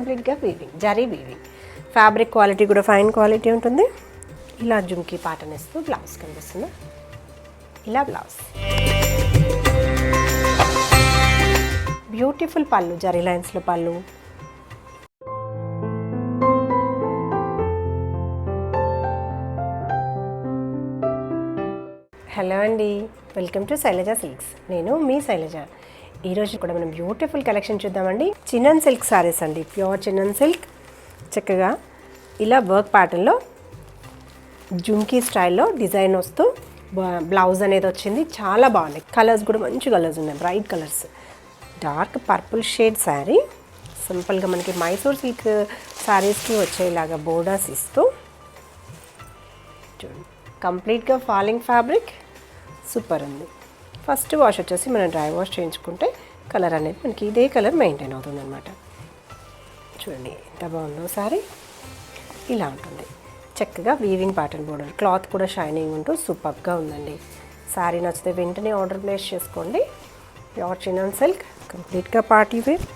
కంప్లీట్గా weaving, zari weaving. Fabric quality కూడా fine quality ఉంటుంది. ఇలా జుమ్కీ ప్యాటర్న్ ఇస్తూ బ్లౌజ్ కనిపిస్తుంది. ఇలా బ్లౌజ్, బ్యూటిఫుల్ పళ్ళు, జరీ లైన్స్లో పళ్ళు. హలో అండి, వెల్కమ్ టు శైలజ సిల్క్స్. నేను మీ శైలజ. ఈరోజు కూడా మనం బ్యూటిఫుల్ కలెక్షన్ చూద్దామండి. చిన్నన్ సిల్క్ సారీస్ అండి, ప్యూర్ చిన్నన్ సిల్క్. చక్కగా ఇలా వర్క్ ప్యాటర్న్లో జుమ్కీ స్టైల్లో డిజైన్ వస్తూ బ్లౌజ్ అనేది వచ్చింది. చాలా బాగున్నాయి. కలర్స్ కూడా మంచి కలర్స్ ఉన్నాయి, bright colours. Dark purple shade sari. సింపుల్గా మనకి మైసూర్ సిల్క్ శారీస్కి వచ్చేలాగా బోర్డర్స్ ఇస్తూ చూడండి. కంప్లీట్గా ఫాలింగ్ ఫ్యాబ్రిక్, సూపర్ ఉంది. ఫస్ట్ వాష్ వచ్చేసి మనం డ్రై వాష్ చేయించుకుంటే కలర్ అనేది మనకి ఇదే కలర్ మెయింటైన్ అవుతుంది అనమాట. చూడండి ఎంత బాగుందో సారీ. ఇలా ఉంటుంది. చక్కగా వీవింగ్ ప్యాటర్న్ బోర్డర్, క్లాత్ కూడా షైనింగ్ ఉంటూ సూపర్గా ఉందండి. సారీ నచ్చితే వెంటనే ఆర్డర్ ప్లేస్ చేసుకోండి. ప్యూర్ చిన్నన్ సిల్క్, కంప్లీట్గా పార్టీ వేర్.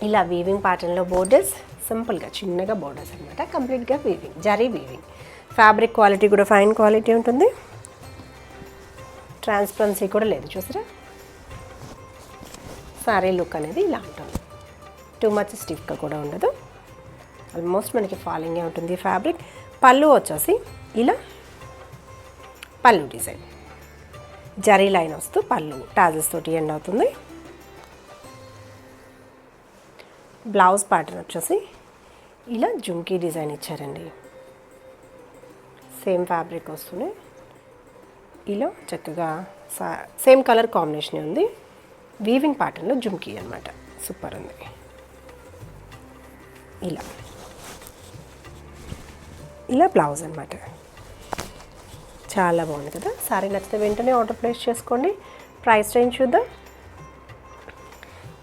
ఇలా వీవింగ్ ప్యాటర్న్లో బోర్డర్స్, సింపుల్గా చిన్నగా బోర్డర్స్ అనమాట. కంప్లీట్గా weaving, zari weaving. Fabric quality కూడా ఫైన్ క్వాలిటీ ఉంటుంది. ట్రాన్స్పరెన్సీ కూడా లేదు, చూసారా. సారీ లుక్ అనేది ఇలా ఉంటుంది. టూ మచ్ స్టిఫ్గా కూడా ఉండదు. ఆల్మోస్ట్ మనకి ఫాలింగే ఉంటుంది ఫ్యాబ్రిక్. పళ్ళు వచ్చేసి ఇలా పళ్ళు డిజైన్, జరీ లైన్ వస్తూ పళ్ళు టాజల్స్ తోటి ఎండ్ అవుతుంది. బ్లౌజ్ ప్యాటర్న్ వచ్చేసి ఇలా జుమ్కీ డిజైన్ ఇచ్చారండి. సేమ్ ఫ్యాబ్రిక్ వస్తుంది. ఇలా చక్కగా సేమ్ కలర్ కాంబినేషన్ ఉంది. వీవింగ్ ప్యాటర్న్లో జుమ్కీ అనమాట. సూపర్ ఉంది. ఇలా ఇలా బ్లౌజ్ అనమాట. చాలా బాగుంది కదా. సారీ నచ్చితే వెంటనే ఆర్డర్ ప్లేస్ చేసుకోండి. ప్రైస్ రేంజ్ చూద్దాం.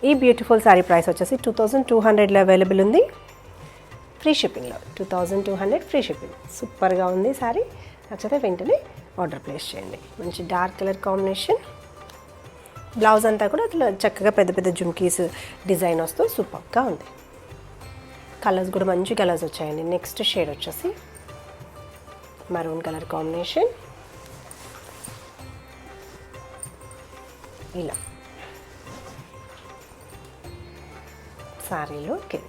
ఈ బ్యూటిఫుల్ సారీ ప్రైస్ వచ్చేసి 2200లో అవైలబుల్ ఉంది. ఫ్రీ షిప్పింగ్లో 2200 ఫ్రీ షిప్పింగ్. సూపర్గా ఉంది సారీ. నచ్చితే వెంటనే ఆర్డర్ ప్లేస్ చేయండి. మంచి డార్క్ కలర్ కాంబినేషన్. బ్లౌజ్ అంతా కూడా అట్లా చక్కగా పెద్ద పెద్ద జుమ్కీస్ డిజైన్ వస్తూ సూపర్గా ఉంది. కలర్స్ కూడా మంచి కలర్స్ వచ్చాయండి. నెక్స్ట్ షేడ్ వచ్చేసి మరూన్ కలర్ కాంబినేషన్. ఇలా సారీలో కింద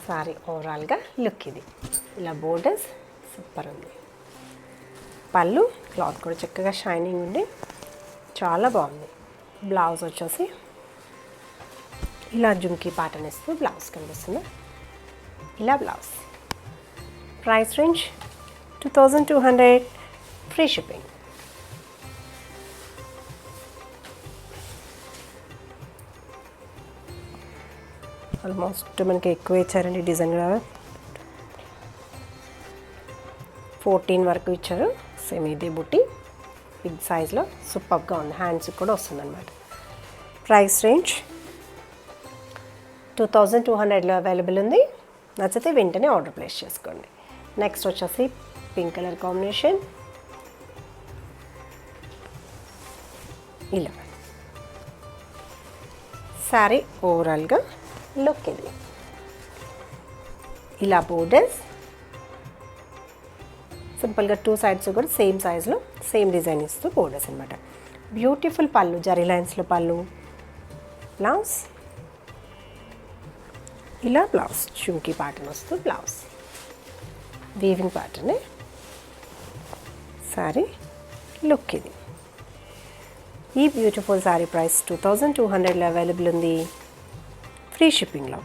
సారీ ఓవరాల్గా లుక్ ఇది. ఇలా బోర్డర్స్ సూపర్ ఉంది. పళ్ళు క్లాత్ కూడా చక్కగా షైనింగ్ ఉండి చాలా బాగుంది. బ్లౌజ్ వచ్చేసి ఇలా జుమ్కీ ప్యాటర్న్ ఇస్తూ బ్లౌజ్ కనిపిస్తుంది. ఇలా blouse. Price range 2200 free shipping. Almost మనకి ఎక్కువ ఇచ్చారండి. డిజైన్ కూడా 14 వరకు ఇచ్చారు. సేమ్ ఇదే బుట్టి బిగ్ సైజ్లో సూపర్గా ఉంది. హ్యాండ్స్ కూడా వస్తుంది అనమాట. ప్రైస్ రేంజ్ 2200లో అవైలబుల్ ఉంది. నచ్చితే వెంటనే ఆర్డర్ ప్లేస్ చేసుకోండి. నెక్స్ట్ వచ్చేసి పింక్ కలర్ కాంబినేషన్. ఇలా శారీ ఓవరాల్గా లుక్ ఇది. ఇలా బోర్డర్స్ సింపుల్గా 2 సైడ్స్ కూడా సేమ్ సైజ్లో సేమ్ డిజైన్ ఇస్తూ బోర్డర్స్ అనమాట. బ్యూటిఫుల్ పళ్ళు, జరీ లైన్స్లో పళ్ళు. బ్లౌజ్ ఇలా బ్లౌజ్ జుమ్కీ ప్యాటర్న్ వస్తూ blouse weaving pattern. Sari look ఇది. ఈ బ్యూటిఫుల్ సారీ ప్రైస్ 2200లో అవైలబుల్ ఉంది. ఫ్రీ షిప్పింగ్లో.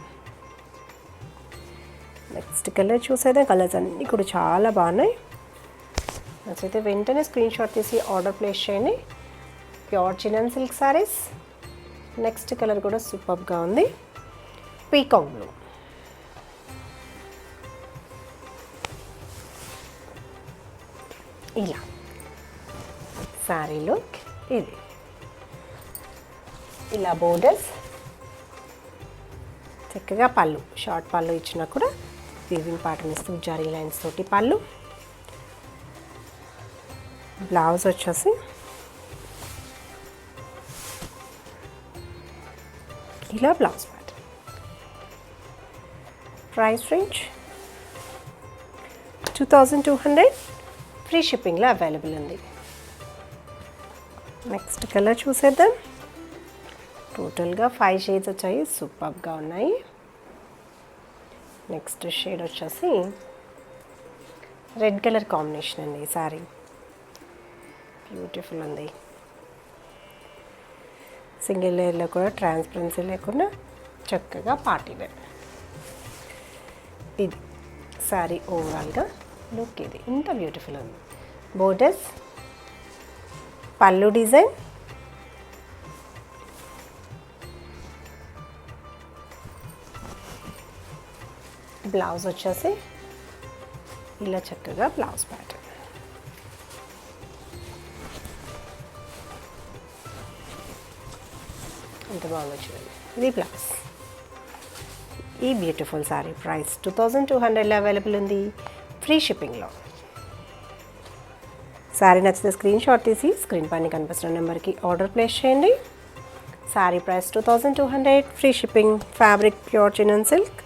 నెక్స్ట్ కలర్ చూసేదే. కలర్స్ అన్నీ కూడా చాలా బాగున్నాయి. నచ్చితే వెంటనే స్క్రీన్ షాట్ తీసి ఆర్డర్ ప్లేస్ చేయండి. Pure chinnon silk saris. Next colour కూడా సూపర్గా ఉంది. Peacock blue. ఇలా సారీ లుక్ ఇది. ఇలా బోర్డర్స్ చక్కగా పళ్ళు, షార్ట్ పళ్ళు ఇచ్చినా కూడా వీవింగ్ ప్యాటర్న్ ఇస్తూ జరీ లైన్స్ తోటి పళ్ళు. బ్లౌజ్ వచ్చేసి ఇలా blouse pattern. Price range 2200, free షిప్పింగ్లో అవైలబుల్ ఉంది. నెక్స్ట్ కలర్ చూసేద్దాం. టోటల్గా 5 షేడ్స్ వచ్చాయి, సూపర్గా ఉన్నాయి. నెక్స్ట్ షేడ్ వచ్చేసి రెడ్ కలర్ కాంబినేషన్ అండి. సారీ బ్యూటిఫుల్ ఉంది. సింగిల్ లేయర్లో కూడా ట్రాన్స్పరెన్సీ లేకుండా చక్కగా పార్టీ వేర్. ఇది సారీ ఓవరాల్గా లుక్. ఇది ఇంత బ్యూటిఫుల్ ఉంది. బోర్డర్స్, పళ్ళు డిజైన్, బ్లౌజ్ వచ్చేసి ఇలా చక్కగా బ్లౌజ్ ప్యాటర్న్. ఎంత బాగుంది చూడండి. ఇది బ్లౌజ్. ఈ బ్యూటిఫుల్ సారీ ప్రైస్ 2200లో అవైలబుల్ ఉంది, ఫ్రీ షిప్పింగ్లో. సారీ నచ్చితే స్క్రీన్ షాట్ తీసి స్క్రీన్ పైన కనిపిస్తున్న నెంబర్కి ఆర్డర్ ప్లేస్ చేయండి. Sorry price 2200, free shipping. Fabric pure chinon silk.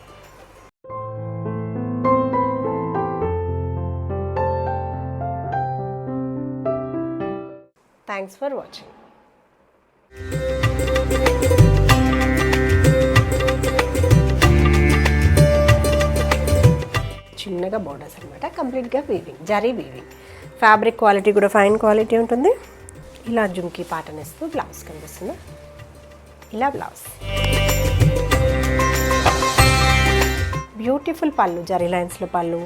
Thanks for watching. చిన్నగా బోర్డర్స్ అనమాట, కంప్లీట్గా weaving, zari weaving. Fabric quality కూడా ఫైన్ క్వాలిటీ ఉంటుంది. ఇలా జుమ్కీ పాటర్న్ ఇస్తూ బ్లౌజ్ కనిపిస్తుంది. ఇలా బ్లౌజ్. బ్యూటిఫుల్ పళ్ళు, జరీ లైన్స్లో పళ్ళు,